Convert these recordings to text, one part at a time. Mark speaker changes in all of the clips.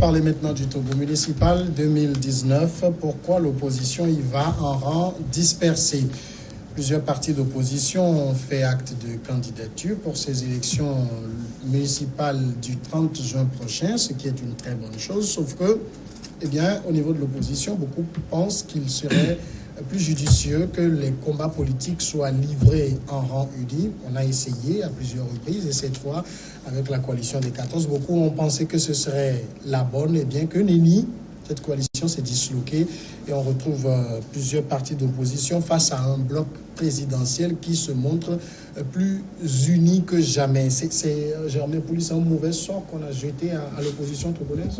Speaker 1: parler maintenant du Togo municipal 2019. Pourquoi l'opposition y va en rang dispersé? Plusieurs partis d'opposition ont fait acte de candidature pour ces élections municipales du 30 juin prochain, ce qui est une très bonne chose, sauf que, eh bien, au niveau de l'opposition, beaucoup pensent qu'il serait plus judicieux que les combats politiques soient livrés en rang uni. On a essayé à plusieurs reprises et cette fois, avec la coalition des 14, beaucoup ont pensé que ce serait la bonne, et bien que nenni, cette coalition s'est disloquée et on retrouve plusieurs partis d'opposition face à un bloc présidentiel qui se montre plus uni que jamais. Germain Pouli, c'est un mauvais sort qu'on a jeté à l'opposition togolaise?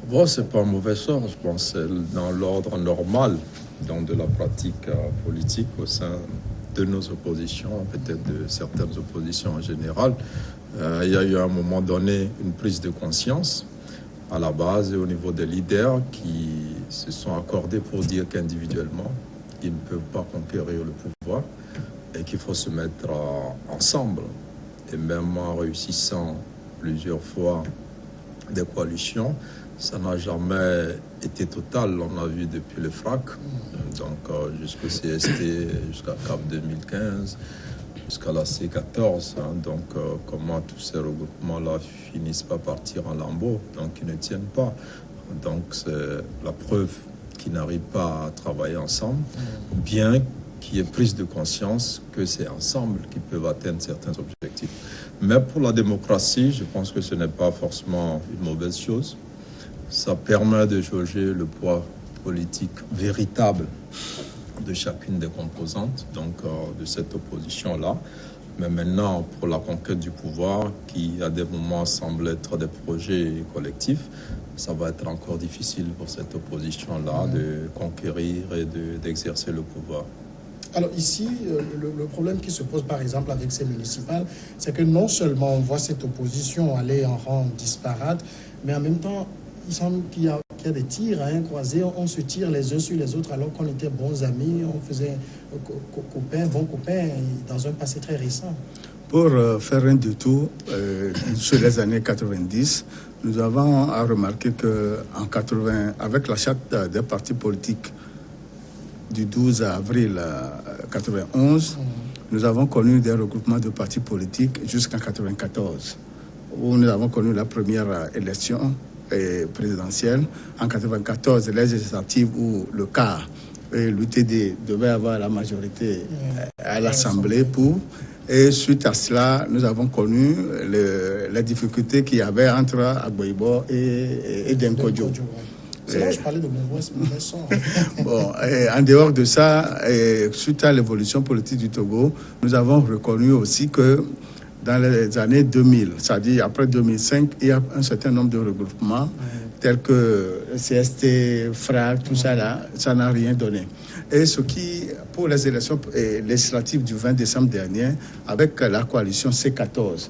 Speaker 2: Bon, c'est pas un mauvais sort, je pense, c'est dans l'ordre normal de la pratique politique au sein de nos oppositions, peut-être de certaines oppositions en général. Il y a eu à un moment donné une prise de conscience à la base et au niveau des leaders qui se sont accordés pour dire qu'individuellement, ils ne peuvent pas conquérir le pouvoir et qu'il faut se mettre ensemble. Et même en réussissant plusieurs fois des coalitions, ça n'a jamais été total, on a vu depuis le FRAC, donc jusqu'au CST, jusqu'à CAP 2015, jusqu'à la C14, donc comment tous ces regroupements-là finissent par partir en lambeaux, donc ils ne tiennent pas. Donc c'est la preuve qu'ils n'arrivent pas à travailler ensemble, bien qu'il y ait prise de conscience que c'est ensemble qu'ils peuvent atteindre certains objectifs. Mais pour la démocratie, je pense que ce n'est pas forcément une mauvaise chose. Ça permet de jauger le poids politique véritable de chacune des composantes, donc de cette opposition-là. Mais maintenant, pour la conquête du pouvoir, qui à des moments semble être des projets collectifs, ça va être encore difficile pour cette opposition-là de conquérir et d'exercer le pouvoir.
Speaker 1: Alors ici, le problème qui se pose par exemple avec ces municipales, c'est que non seulement on voit cette opposition aller en rang disparate, mais en même temps, il semble qu'il y a des tirs croisés, on se tire les uns sur les autres alors qu'on était bons amis, on faisait bons copains dans un passé très récent.
Speaker 3: Pour faire un détour sur les années 90, nous avons à remarquer qu'en 80, avec la charte des partis politiques du 12 avril 91, nous avons connu des regroupements de partis politiques jusqu'en 94, où nous avons connu la première élection présidentielle. En 94, les législatives où le CAR et l'UTD devaient avoir la majorité à l'Assemblée pour. Et suite à cela, nous avons connu les difficultés qu'il y avait entre Agboibo et Denkodjo.
Speaker 1: C'est là que je parlais de mauvais sort.
Speaker 3: Bon, en dehors de ça, suite à l'évolution politique du Togo, nous avons reconnu aussi que dans les années 2000, c'est-à-dire après 2005, il y a un certain nombre de regroupements tels que CST, FRAC, tout ça là, ça n'a rien donné. Et ce qui, pour les élections législatives du 20 décembre dernier, avec la coalition C14,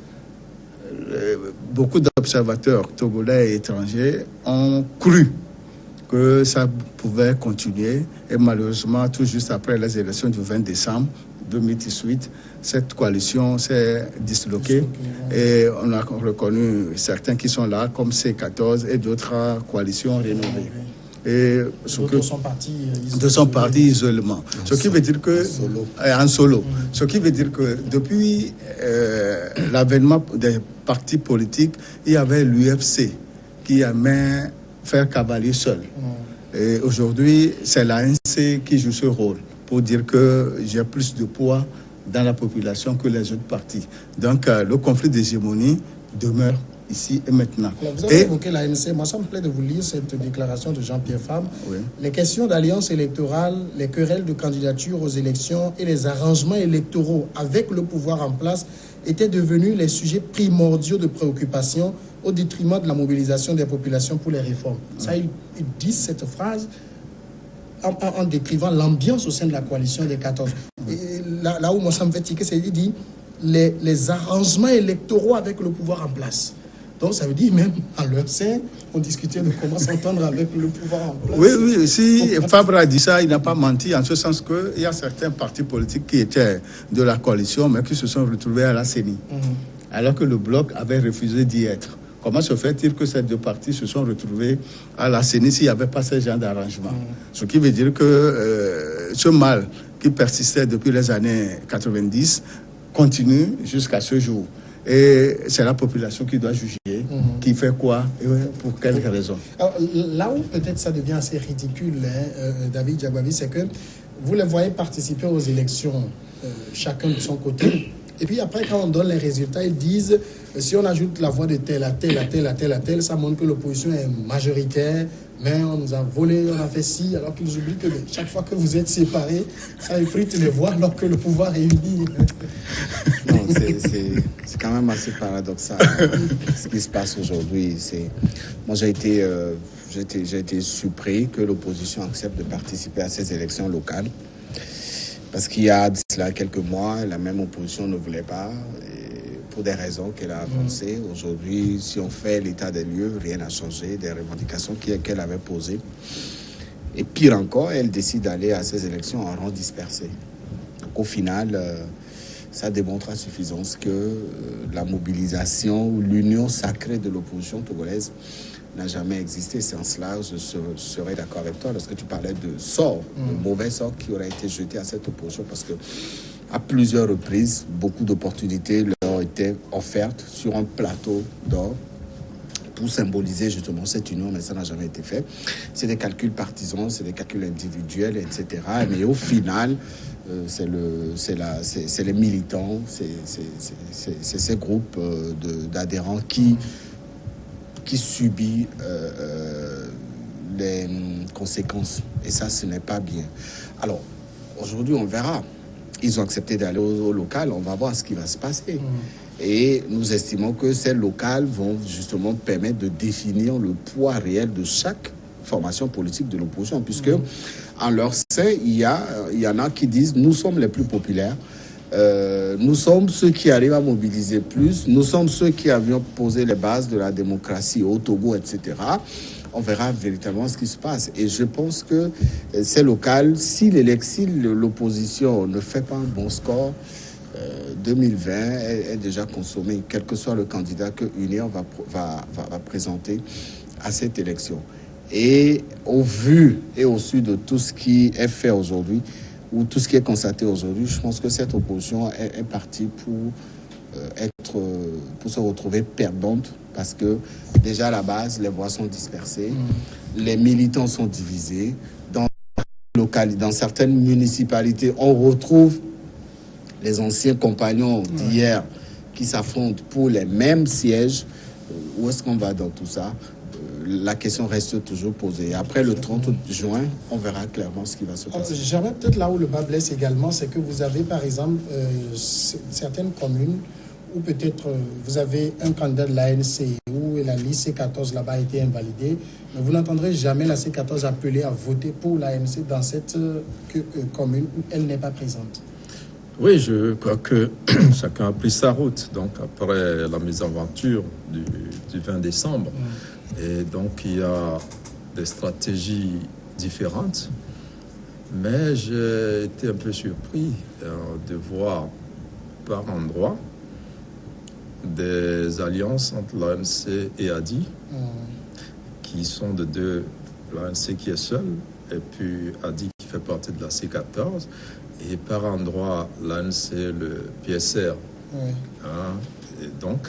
Speaker 3: beaucoup d'observateurs togolais et étrangers ont cru que ça pouvait continuer. Et malheureusement, tout juste après les élections du 20 décembre 2018, cette coalition s'est disloquée et on a reconnu certains qui sont là, comme C14 et d'autres coalitions rénovées. Et
Speaker 1: d'autres
Speaker 3: sont partis isolement. Ce qui veut dire que en solo. Ce qui veut dire que depuis l'avènement des partis politiques, il y avait l'UFC qui aimait faire cavalier seul. Et aujourd'hui, c'est l'ANC qui joue ce rôle pour dire que j'ai plus de poids dans la population que les autres partis. Donc, le conflit d'hégémonie demeure ici et maintenant.
Speaker 1: Alors, vous avez évoqué l'ANC. Moi, ça me plaît de vous lire cette déclaration de Jean-Pierre Fabre. Oui. Les questions d'alliance électorale, les querelles de candidature aux élections et les arrangements électoraux avec le pouvoir en place étaient devenus les sujets primordiaux de préoccupation au détriment de la mobilisation des populations pour les réformes. Ça, ils disent cette phrase en décrivant l'ambiance au sein de la coalition des 14. Et là où moi ça me fait tiquer, c'est qu'il dit les arrangements électoraux avec le pouvoir en place. Donc ça veut dire même à leur sein, on discutait de comment s'entendre avec le pouvoir en place.
Speaker 3: Oui, si Fabre a dit ça, il n'a pas menti, en ce sens qu'il y a certains partis politiques qui étaient de la coalition, mais qui se sont retrouvés à la CENI, alors que le bloc avait refusé d'y être. Comment se fait-il que ces deux partis se sont retrouvés à la CENI s'il n'y avait pas ce genre d'arrangement? Ce qui veut dire que ce mal qui persistait depuis les années 90 continue jusqu'à ce jour. Et c'est la population qui doit juger qui fait quoi et pour quelles raisons.
Speaker 1: Alors, là où peut-être ça devient assez ridicule, David Diakbavi, c'est que vous les voyez participer aux élections, chacun de son côté. Et puis après, quand on donne les résultats, ils disent, si on ajoute la voix de tel à tel, à tel, à tel, à tel, ça montre que l'opposition est majoritaire, mais on nous a volé, on a fait ci, alors qu'ils oublient que chaque fois que vous êtes séparés, ça effrite les voix alors que le pouvoir est uni.
Speaker 4: Non, c'est quand même assez paradoxal ce qui se passe aujourd'hui. Moi, j'ai été surpris que l'opposition accepte de participer à ces élections locales. Parce qu'il y a de cela quelques mois, la même opposition ne voulait pas, et pour des raisons qu'elle a avancées. Aujourd'hui, si on fait l'état des lieux, rien n'a changé, des revendications qu'elle avait posées. Et pire encore, elle décide d'aller à ces élections en rang dispersé. Donc au final, ça démontre à suffisance que la mobilisation ou l'union sacrée de l'opposition togolaise n'a jamais existé. C'est en cela je serais d'accord avec toi lorsque tu parlais de sort, de mauvais sort qui aurait été jeté à cette opposition, parce que à plusieurs reprises, beaucoup d'opportunités leur ont été offertes sur un plateau d'or pour symboliser justement cette union, mais ça n'a jamais été fait. C'est des calculs partisans, c'est des calculs individuels, etc. Mais au final, c'est les militants, c'est ces groupes d'adhérents qui subit les conséquences. Et ça, ce n'est pas bien. Alors, aujourd'hui, on verra. Ils ont accepté d'aller au local. On va voir ce qui va se passer. Et nous estimons que ces locales vont justement permettre de définir le poids réel de chaque formation politique de l'opposition, puisque en leur sein, il y en a qui disent « nous sommes les plus populaires ». Nous sommes ceux qui arrivent à mobiliser plus, nous sommes ceux qui avions posé les bases de la démocratie au Togo, etc. On verra véritablement ce qui se passe. Et je pense que ces locales, si l'opposition ne fait pas un bon score, 2020 est déjà consommé, quel que soit le candidat que Union va présenter à cette élection. Et au vu et au su de tout ce qui est fait aujourd'hui, ou tout ce qui est constaté aujourd'hui, je pense que cette opposition est partie pour se retrouver perdante, parce que déjà à la base, les voix sont dispersées, les militants sont divisés. Dans certaines municipalités, on retrouve les anciens compagnons d'hier qui s'affrontent pour les mêmes sièges. Où est-ce qu'on va dans tout ça? La question reste toujours posée. Après le 30 juin, on verra clairement ce qui va se passer.
Speaker 1: J'aimerais peut-être là où le bas blesse également, c'est que vous avez par exemple certaines communes où peut-être vous avez un candidat de l'ANC où la liste C14 là-bas a été invalidée, mais vous n'entendrez jamais la C14 appeler à voter pour l'ANC dans cette commune où elle n'est pas présente.
Speaker 2: Oui, je crois que chacun a pris sa route. Donc après la mise en aventure du 20 décembre, et donc il y a des stratégies différentes, mais j'ai été un peu surpris de voir par endroits des alliances entre l'ANC et ADI, qui sont de deux, l'ANC qui est seul, et puis ADI qui fait partie de la C14, et par endroits l'ANC, le PSR. Et donc,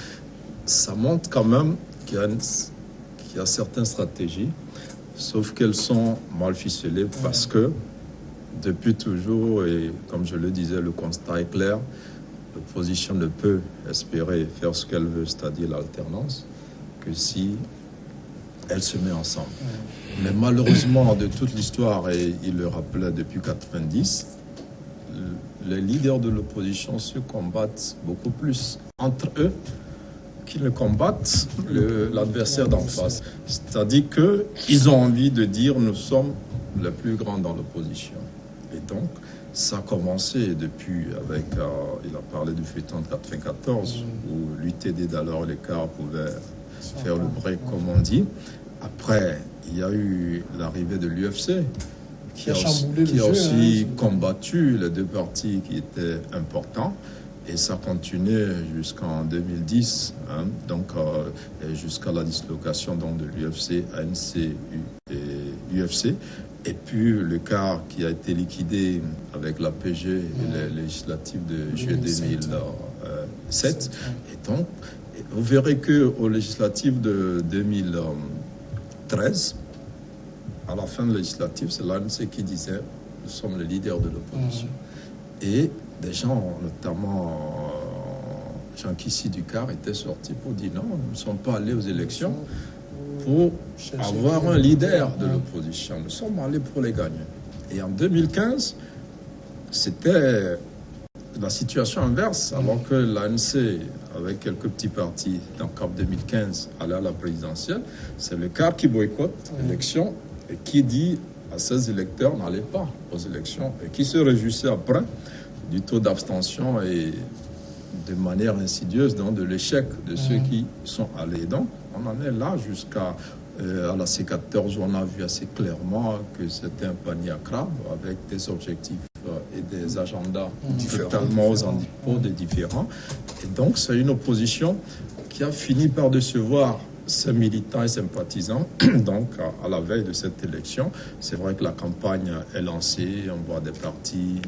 Speaker 2: ça montre quand même qu'il y a certaines stratégies, sauf qu'elles sont mal ficelées parce que depuis toujours, et comme je le disais, le constat est clair, l'opposition ne peut espérer faire ce qu'elle veut, c'est-à-dire l'alternance, que si elle se met ensemble. Mais malheureusement, de toute l'histoire, et il le rappelait depuis 90, les leaders de l'opposition se combattent beaucoup plus entre eux qu'ils ne combattent l'adversaire d'en face. C'est-à-dire qu'ils ont envie de dire « nous sommes les plus grands dans l'opposition ». Et donc, ça a commencé depuis avec, il a parlé du feuilleton de 94, où l'UTD d'alors l'écart pouvait faire le break, comme on dit. Après, il y a eu l'arrivée de l'UFC, qui a aussi combattu les deux partis qui étaient importants. Et ça continuait jusqu'en 2010, hein, donc jusqu'à la dislocation donc, de l'UFC, ANC et UFC. Et puis le quart qui a été liquidé avec la PG et les législatives de juillet 2007. Et donc, vous verrez qu'aux législatives de 2013, à la fin de la législative, c'est l'ANC qui disait « nous sommes les leaders de l'opposition ». Et des gens, notamment Jean Kissi Ducar, étaient sortis pour dire non, nous ne sommes pas allés aux élections pour avoir un leader de l'opposition. Nous sommes allés pour les gagner. Et en 2015, c'était la situation inverse, alors que l'ANC, avec quelques petits partis dans CAP 2015, allait à la présidentielle. C'est le CAR qui boycotte l'élection et qui dit à ses électeurs n'allez pas aux élections et qui se réjouissait après du taux d'abstention et de manière insidieuse donc, de l'échec de ceux qui sont allés. Donc, on en est là jusqu'à à la C14 où on a vu assez clairement que c'était un panier à crabe avec des objectifs et des agendas totalement aux antipodes et différents. Et donc, c'est une opposition qui a fini par décevoir ses militants et sympathisants. Donc, à la veille de cette élection, c'est vrai que la campagne est lancée, on voit des partis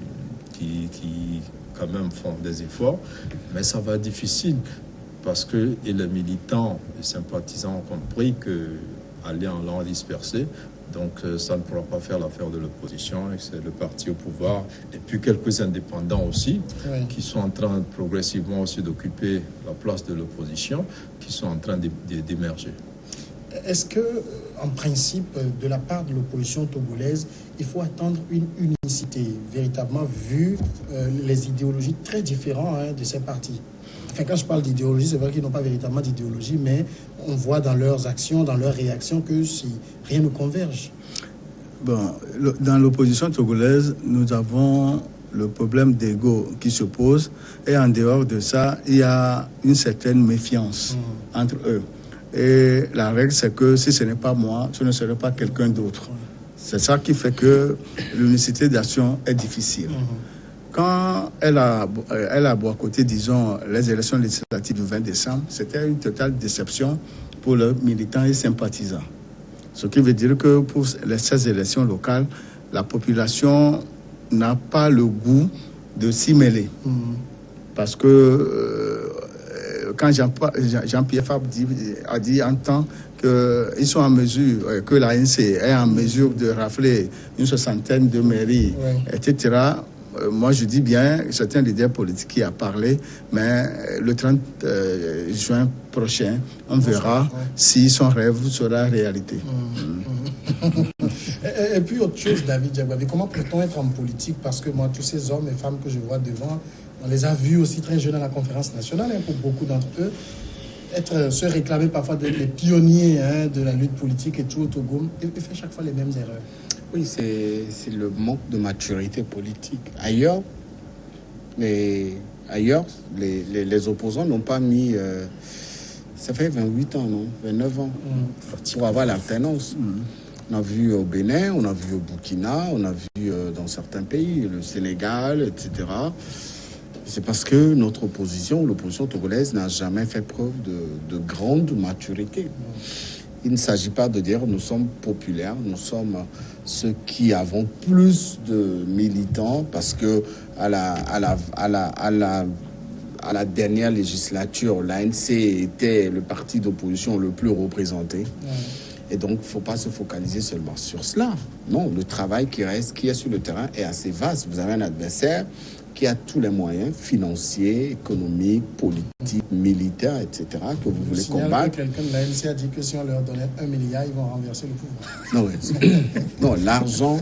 Speaker 2: qui quand même font des efforts, mais ça va être difficile parce que et les militants et sympathisants ont compris que aller en langue dispersée, donc ça ne pourra pas faire l'affaire de l'opposition et c'est le parti au pouvoir et puis quelques indépendants aussi qui sont en train progressivement aussi d'occuper la place de l'opposition, qui sont en train d'émerger.
Speaker 1: Est-ce que, en principe, de la part de l'opposition togolaise, il faut attendre une unicité, véritablement, vu les idéologies très différentes de ces partis? Enfin, quand je parle d'idéologie, c'est vrai qu'ils n'ont pas véritablement d'idéologie, mais on voit dans leurs actions, dans leurs réactions, que rien ne converge.
Speaker 3: Bon, dans l'opposition togolaise, nous avons le problème d'ego qui se pose, et en dehors de ça, il y a une certaine méfiance entre eux. Et la règle, c'est que si ce n'est pas moi, ce ne serait pas quelqu'un d'autre. C'est ça qui fait que l'unicité d'action est difficile. Quand elle a boycotté, disons, les élections législatives du 20 décembre, c'était une totale déception pour leurs militants et sympathisants. Ce qui veut dire que pour ces élections locales, la population n'a pas le goût de s'y mêler. Parce que quand Jean-Pierre Fabre a dit en temps qu'ils sont en mesure, que l'ANC est en mesure de rafler une soixantaine de mairies, etc., moi je dis bien, c'est un leader politique qui a parlé, mais le 30 juin prochain, on verra si son rêve sera réalité.
Speaker 1: Et puis autre chose, David Diabaté, comment peut-on être en politique? Parce que moi, tous ces hommes et femmes que je vois devant, on les a vus aussi très jeunes à la conférence nationale, pour beaucoup d'entre eux, se réclamer parfois des pionniers de la lutte politique et tout au Togo, et faire chaque fois les mêmes erreurs.
Speaker 4: Oui, c'est le manque de maturité politique. Ailleurs, les opposants n'ont pas mis... ça fait 28 ans, non 29 ans, pour avoir l'alternance. On a vu au Bénin, on a vu au Burkina, on a vu dans certains pays, le Sénégal, etc. C'est parce que notre opposition, l'opposition togolaise, n'a jamais fait preuve de grande maturité. Il ne s'agit pas de dire nous sommes populaires, nous sommes ceux qui avons plus de militants parce que à la dernière législature, l'ANC était le parti d'opposition le plus représenté. Et donc, il ne faut pas se focaliser seulement sur cela. Non, le travail qui est sur le terrain est assez vaste. Vous avez un adversaire qui a tous les moyens financiers, économiques, politiques, militaires, etc., que vous voulez combattre.
Speaker 1: Quelqu'un de l'ANC a dit que si on leur donnait 1 milliard, ils vont renverser le pouvoir.
Speaker 4: Non, l'argent,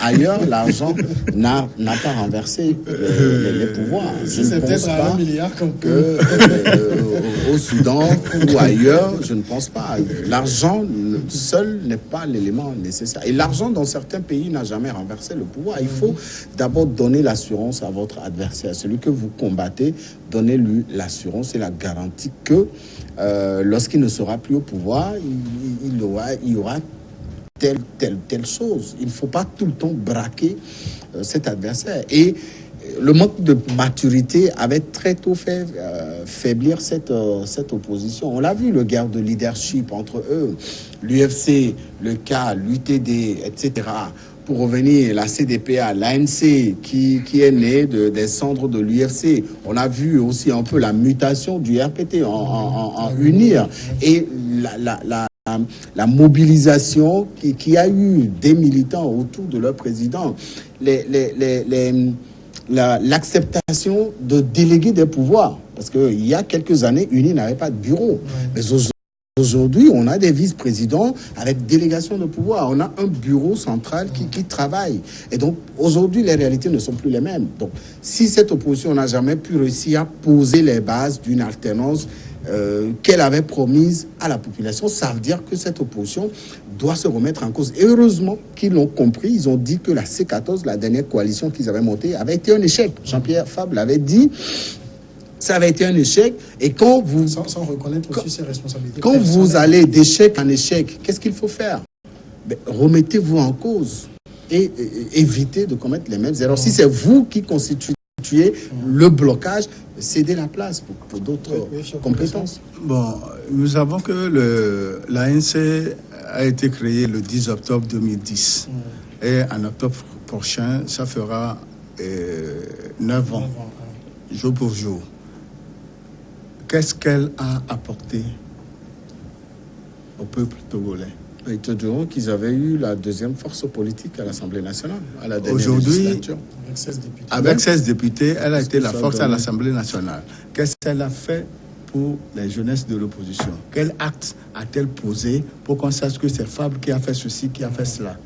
Speaker 4: ailleurs, l'argent n'a pas renversé les pouvoirs.
Speaker 1: Si c'est peut-être à 1 milliard
Speaker 4: au Soudan ou ailleurs, je ne pense pas. L'argent seul n'est pas l'élément nécessaire. Et l'argent, dans certains pays, n'a jamais renversé le pouvoir. Il faut d'abord donner l'assurance à votre adversaire, celui que vous combattez, donnez-lui l'assurance et la garantie que lorsqu'il ne sera plus au pouvoir, il y aura telle chose. Il ne faut pas tout le temps braquer cet adversaire. Et le manque de maturité avait très tôt fait faiblir cette opposition. On l'a vu, le guerre de leadership entre eux, l'UFC, le K, l'UTD, etc. Pour revenir, la CDPA, l'ANC qui est née des cendres de l'UFC. On a vu aussi un peu la mutation du RPT en unir. Et la mobilisation qui a eu des militants autour de leur président. L'acceptation de déléguer des pouvoirs. Parce qu'il y a quelques années, UNI n'avait pas de bureau. Mais aujourd'hui, on a des vice-présidents avec délégation de pouvoir. On a un bureau central qui travaille. Et donc, aujourd'hui, les réalités ne sont plus les mêmes. Donc, si cette opposition n'a jamais pu réussir à poser les bases d'une alternance qu'elle avait promise à la population, ça veut dire que cette opposition doit se remettre en cause. Et heureusement qu'ils l'ont compris. Ils ont dit que la C14, la dernière coalition qu'ils avaient montée, avait été un échec. Jean-Pierre Fabre l'avait dit. Ça avait été un échec. Et quand vous...
Speaker 1: Sans reconnaître aussi ses responsabilités.
Speaker 4: Quand vous allez d'échec en échec, qu'est-ce qu'il faut faire? Remettez-vous en cause et évitez de commettre les mêmes erreurs. Si c'est vous qui constituez le blocage, cédez la place pour d'autres compétences.
Speaker 3: Bon, nous savons que l'ANC a été créé le 10 octobre 2010. Et en octobre prochain, ça fera 9 ans, jour pour jour. Qu'est-ce qu'elle a apporté au peuple togolais?
Speaker 4: Ils te diront qu'ils avaient eu la deuxième force politique à l'Assemblée nationale.
Speaker 3: Aujourd'hui, avec 16 députés, elle a été la force à l'Assemblée nationale. Qu'est-ce qu'elle a fait pour les jeunesses de l'opposition? Quel acte a-t-elle posé pour qu'on sache que c'est Fabre qui a fait ceci, qui a fait cela?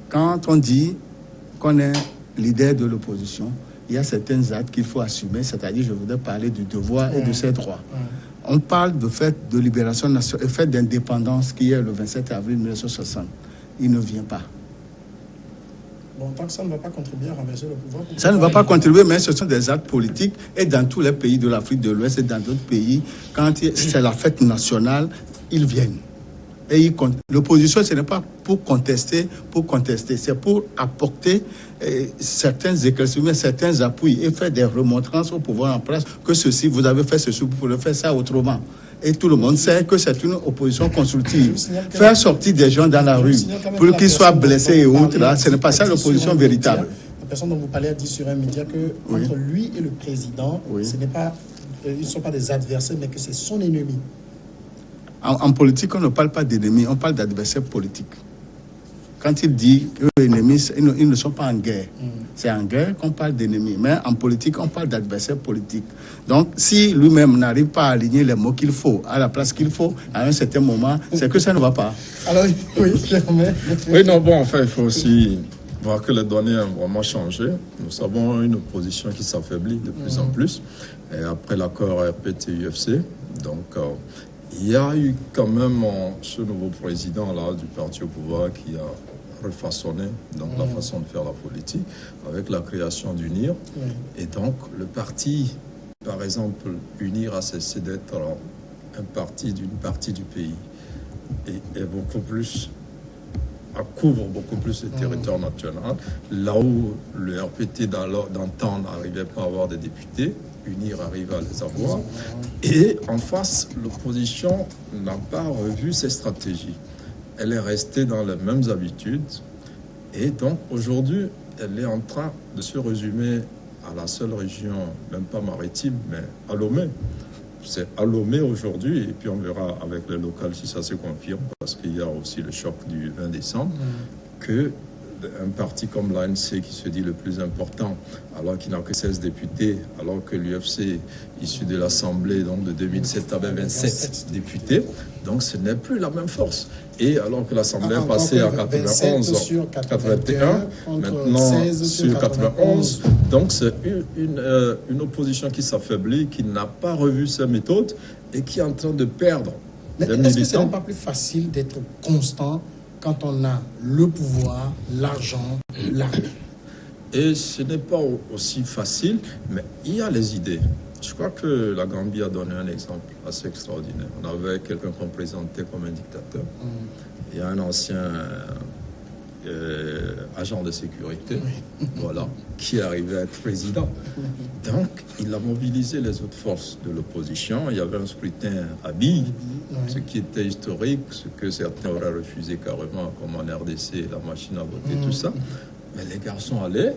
Speaker 3: Quand on dit qu'on est leader de l'opposition, il y a certains actes qu'il faut assumer, c'est-à-dire, je voudrais parler du devoir et de ses droits. On parle de fête de libération nationale, fête d'indépendance qui est le 27 avril 1960. Il ne vient pas.
Speaker 1: Bon, tant que ça ne va pas contribuer à renverser le pouvoir.
Speaker 3: Ça ne va pas contribuer, mais ce sont des actes politiques. Et dans tous les pays de l'Afrique de l'Ouest et dans d'autres pays, quand c'est la fête nationale, ils viennent. Et l'opposition, ce n'est pas pour contester, c'est pour apporter certains éclaircissements, certains appuis et faire des remontrances au pouvoir en place que ceci, vous avez fait ceci, vous pouvez faire ça autrement. Et tout le monde sait que c'est une opposition constructive. Faire sortir des gens dans la rue pour qu'ils soient blessés et autres, là, ce n'est pas ça l'opposition véritable.
Speaker 1: La personne dont vous parlez a dit sur un média que entre lui et le président, ce n'est pas, ils ne sont pas des adversaires, mais que c'est son ennemi.
Speaker 3: En politique, on ne parle pas d'ennemis, on parle d'adversaires politiques. Quand il dit que les ennemis, ils ne sont pas en guerre. C'est en guerre qu'on parle d'ennemis. Mais en politique, on parle d'adversaires politiques. Donc, si lui-même n'arrive pas à aligner les mots qu'il faut, à la place qu'il faut, à un certain moment, c'est que ça ne va pas.
Speaker 1: Alors, oui,
Speaker 2: oui, non, bon, enfin, il faut aussi voir que les données ont vraiment changé. Nous avons une opposition qui s'affaiblit de plus en plus. Et après l'accord RPT-UFC, donc... il y a eu quand même ce nouveau président-là du parti au pouvoir qui a refaçonné donc, la façon de faire la politique avec la création d'UNIR. Et donc, le parti, par exemple, UNIR a cessé d'être un parti d'une partie du pays et beaucoup plus, couvre beaucoup plus le territoire national. Là où le RPT d'antan n'arrivait pas à avoir des députés, UNIR arrive à les avoir. Et en face, l'opposition n'a pas revu ses stratégies. Elle est restée dans les mêmes habitudes. Et donc, aujourd'hui, elle est en train de se résumer à la seule région, même pas maritime, mais à Lomé. C'est à Lomé aujourd'hui, et puis on verra avec les locales si ça se confirme, parce qu'il y a aussi le choc du 20 décembre, que un parti comme l'ANC qui se dit le plus important, alors qu'il n'a que 16 députés, alors que l'UFC, issu de l'Assemblée donc de 2007, avait 27 députés. Donc ce n'est plus la même force. Et alors que l'Assemblée est passée à 91 sur 81, maintenant 16 sur 91. Donc c'est une opposition qui s'affaiblit, qui n'a pas revu ses méthodes et qui est en train de perdre.
Speaker 1: Mais est-ce que ce n'est pas plus facile d'être constant quand on a le pouvoir, l'argent, l'armée?
Speaker 2: Et ce n'est pas aussi facile, mais il y a les idées. Je crois que la Gambie a donné un exemple assez extraordinaire. On avait quelqu'un qu'on présentait comme un dictateur. Il y a un ancien agent de sécurité, voilà, qui est arrivé à être président. Donc, il a mobilisé les autres forces de l'opposition. Il y avait un scrutin à billes, ce qui était historique, ce que certains auraient refusé carrément, comme en RDC, la machine à voter, tout ça. Mais les garçons allaient,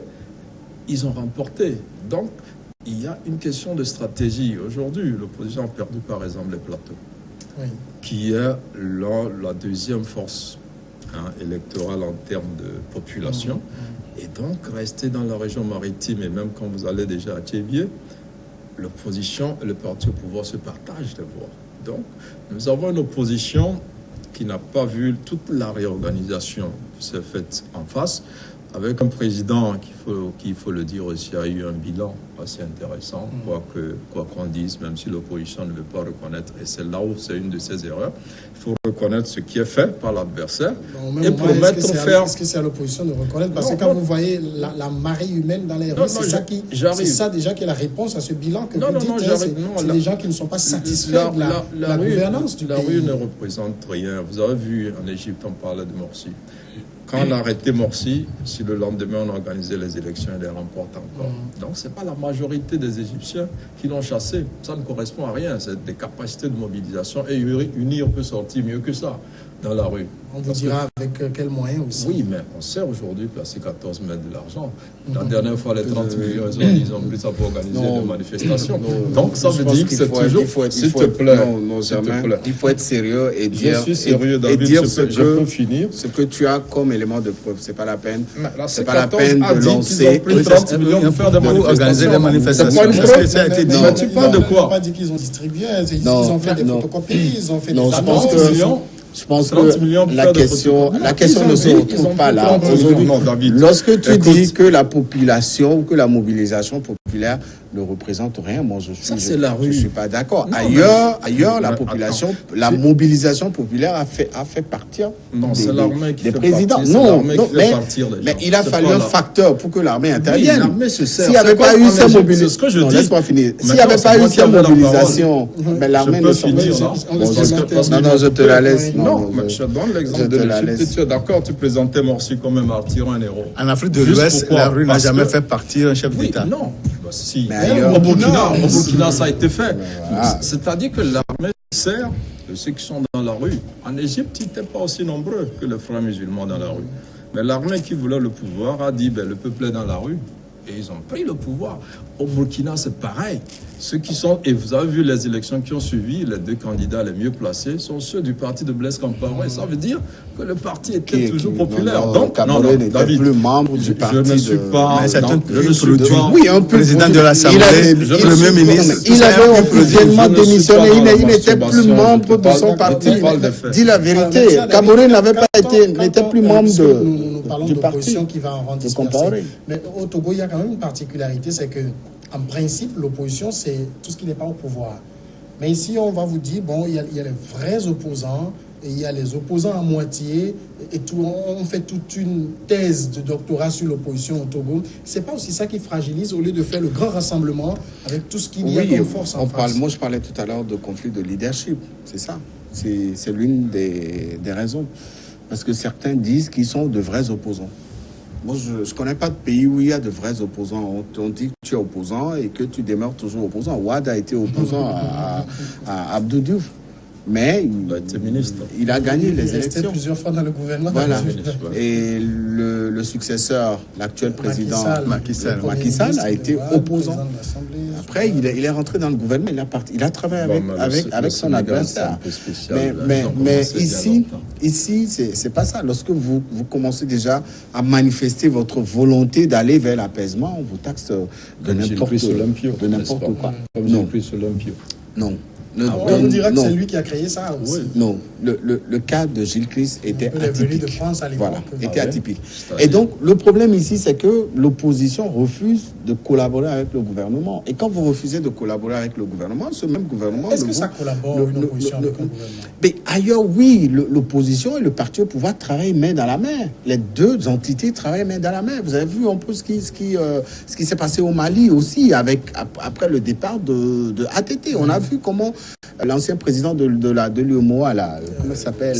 Speaker 2: ils ont remporté. Donc, il y a une question de stratégie. Aujourd'hui, l'opposition a perdu, par exemple, les plateaux, qui est la deuxième force électorale en termes de population. Et donc, rester dans la région maritime, et même quand vous allez déjà à Thiévié, l'opposition et le parti au pouvoir se partagent les voix. Donc, nous avons une opposition qui n'a pas vu toute la réorganisation qui s'est faite en face, avec un président qu'il faut le dire aussi, a eu un bilan assez intéressant, quoi qu'on dise, même si l'opposition ne veut pas reconnaître. Et c'est là où c'est une de ses erreurs. Il faut reconnaître ce qui est fait par l'adversaire et promettre faire...
Speaker 1: Est-ce que c'est à l'opposition de reconnaître? Parce que quand vous voyez la marée humaine dans les rues, c'est ça déjà qui est la réponse à ce bilan que vous dites. C'est des gens qui ne sont pas satisfaits de la gouvernance du pays.
Speaker 2: La rue ne représente rien. Vous avez vu, en Égypte, on parlait de Morsi. Quand on a arrêté Morsi, si le lendemain on organisait les élections, il les remporte encore. Donc ce n'est pas la majorité des Égyptiens qui l'ont chassé. Ça ne correspond à rien. C'est des capacités de mobilisation. Et UNIR peut sortir mieux que ça dans la rue.
Speaker 1: On vous dira avec quels moyens aussi.
Speaker 2: Oui, mais on sait aujourd'hui placer 14 mètres de l'argent. La dernière fois, les 30 millions, ils ont pris ça pour organiser des manifestations. Donc ça veut dire que c'est toujours... S'il te plaît.
Speaker 4: Il faut être sérieux et dire...
Speaker 2: Je suis sérieux, David, je peux finir.
Speaker 4: Ce que tu as comme élément de preuve, c'est pas la peine.
Speaker 2: C'est pas la peine
Speaker 4: de lancer...
Speaker 2: 30 millions pour faire des manifestations.
Speaker 1: Mais tu parles de quoi? Ils n'ont pas dit qu'ils ont distribué. Ils ont fait des photocopies, ils ont fait des annonces.
Speaker 4: Je pense que la question ne se retrouve pas là. Lorsque tu dis que la population ou que la mobilisation populaire ne représente rien, moi je suis pas d'accord. Ailleurs, la population, la mobilisation populaire a fait partir des présidents. Mais il a fallu un facteur pour que l'armée intervienne. S'il n'y avait pas eu cette mobilisation, laisse-moi finir. S'il n'y avait pas eu cette mobilisation, mais l'armée ne sortait pas. Non, je te la laisse.
Speaker 2: Non, mais je donne l'exemple de l'Égypte. Tu es d'accord, tu présentais Morsi comme un martyr, un héros.
Speaker 3: En Afrique de l'Ouest, la rue n'a jamais fait partir un chef d'État.
Speaker 2: Non, si. Au Burkina, ça a été fait. C'est-à-dire que l'armée sert de ceux qui sont dans la rue. En Égypte, ils n'étaient pas aussi nombreux que les frères musulmans dans la rue. Mais l'armée qui voulait le pouvoir a dit, le peuple est dans la rue. Et ils ont pris le pouvoir. Au Burkina, c'est pareil. Ceux qui sont, et vous avez vu les élections qui ont suivi, les deux candidats les mieux placés sont ceux du parti de Blaise Compaoré. Ça veut dire que le parti était toujours populaire. Donc,
Speaker 4: Compaoré n'était plus membre du parti.
Speaker 2: Je ne suis pas...
Speaker 3: Mais c'est un
Speaker 2: produit.
Speaker 4: Oui, un
Speaker 3: président de l'Assemblée, le Premier ministre.
Speaker 4: Il avait officiellement démissionné. Il n'était plus membre de son parti. Dis la vérité. Compaoré n'était plus membre
Speaker 1: Nous parlons d'opposition qui va en rendre dispersée. Mais au Togo, il y a quand même une particularité, c'est que en principe, l'opposition, c'est tout ce qui n'est pas au pouvoir. Mais ici, on va vous dire, bon, il y a les vrais opposants, et il y a les opposants à moitié, et tout, on fait toute une thèse de doctorat sur l'opposition au Togo. C'est pas aussi ça qui fragilise, au lieu de faire le grand rassemblement avec tout ce qu'il y a comme force en face.
Speaker 4: Moi, je parlais tout à l'heure de conflit de leadership, c'est ça. C'est l'une des raisons. Parce que certains disent qu'ils sont de vrais opposants. Moi, je ne connais pas de pays où il y a de vrais opposants. On dit que tu es opposant et que tu demeures toujours opposant. Ouad a été opposant à Abdou Diouf. Mais il a gagné les élections.
Speaker 1: Il a été plusieurs fois dans le gouvernement.
Speaker 4: Voilà. Et le successeur, l'actuel président Macky Sall a été opposant. Après, il est rentré dans le gouvernement. Il a travaillé avec son adversaire. Mais ici, c'est pas ça. Lorsque vous commencez déjà à manifester votre volonté d'aller vers l'apaisement, on vous taxe de n'importe quoi. Non.
Speaker 1: On vous dira que c'est lui qui a créé ça aussi.
Speaker 4: Oui. Non, le cas de Gilles Christ était atypique.
Speaker 1: Venu de France à l'époque.
Speaker 4: Voilà, était atypique. Et donc, le problème ici, c'est que l'opposition refuse de collaborer avec le gouvernement. Et quand vous refusez de collaborer avec le gouvernement, ce même gouvernement...
Speaker 1: Est-ce que ça collabore, une opposition avec un gouvernement?
Speaker 4: Mais ailleurs, oui, l'opposition et le parti au pouvoir travaillent main dans la main. Les deux entités travaillent main dans la main. Vous avez vu un peu ce qui s'est passé au Mali aussi, après le départ de ATT. On a vu comment l'ancien président de l'UEMOA, là, comment il s'appelle?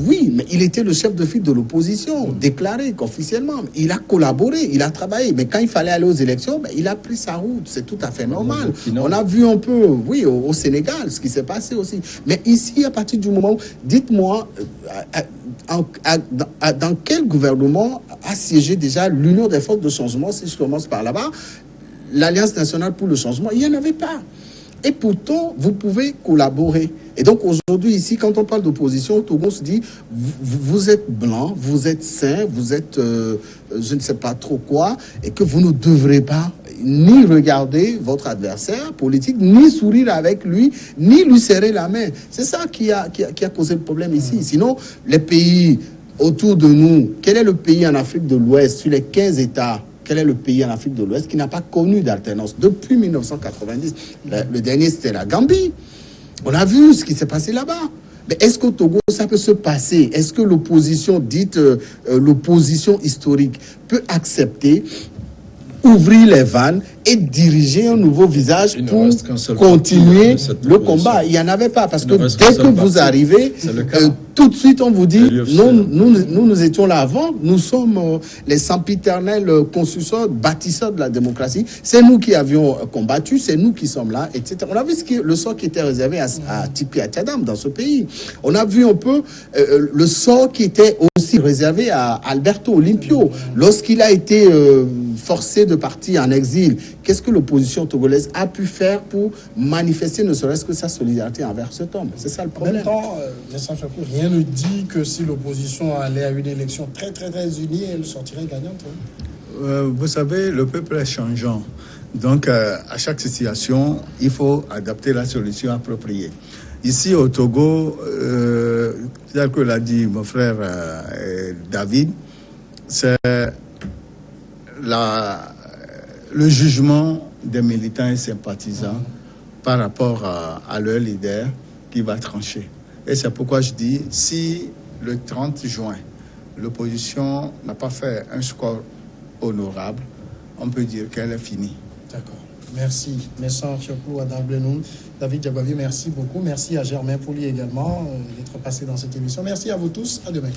Speaker 4: Oui, mais il était le chef de file de l'opposition, déclaré officiellement. Il a collaboré, il a travaillé, mais quand il fallait aller aux élections, il a pris sa route. C'est tout à fait normal. On a vu un peu, oui, au Sénégal, ce qui s'est passé aussi. Mais ici, à partir du moment où, dites-moi, dans quel gouvernement a siégé déjà l'Union des forces de changement, si je commence par là-bas, l'Alliance nationale pour le changement? Il n'y en avait pas. Et pourtant, vous pouvez collaborer. Et donc aujourd'hui, ici, quand on parle d'opposition, au Togo, on se dit, vous êtes blanc, vous êtes sain, vous êtes je ne sais pas trop quoi, et que vous ne devrez pas ni regarder votre adversaire politique, ni sourire avec lui, ni lui serrer la main. C'est ça qui a causé le problème ici. Sinon, les pays autour de nous, quel est le pays en Afrique de l'Ouest, sur les 15 États, quel est le pays en Afrique de l'Ouest qui n'a pas connu d'alternance depuis 1990? Le dernier, c'était la Gambie. On a vu ce qui s'est passé là-bas. Mais est-ce qu'au Togo, ça peut se passer? Est-ce que l'opposition, dite l'opposition historique, peut accepter, ouvrir les vannes et diriger un nouveau visage pour continuer le combat? Il n'y en avait pas, parce que dès que vous arrivez, tout de suite on vous dit, nous étions là avant, nous sommes les sempiternels constructeurs, bâtisseurs de la démocratie, c'est nous qui avions combattu, c'est nous qui sommes là, etc. On a vu le sort qui était réservé à Tipi Atadam dans ce pays. On a vu un peu le sort qui était aussi réservé à Alberto Olympio lorsqu'il a été forcé de partir en exil. Qu'est-ce que l'opposition togolaise a pu faire pour manifester ne serait-ce que sa solidarité envers cet homme? C'est ça le problème.
Speaker 1: En même temps, rien ne dit que si l'opposition allait à une élection très très très unie, elle sortirait gagnante.
Speaker 3: Vous savez, le peuple est changeant. Donc, à chaque situation, il faut adapter la solution appropriée. Ici, au Togo, tel que l'a dit mon frère David, c'est le jugement des militants et sympathisants par rapport à leur leader qui va trancher. Et c'est pourquoi je dis, si le 30 juin, l'opposition n'a pas fait un score honorable, on peut dire qu'elle est finie.
Speaker 1: D'accord. Merci. Merci Fiokou Adamblenoun. David Diabavi, merci beaucoup. Merci à Germain Pouli également d'être passé dans cette émission. Merci à vous tous. À demain.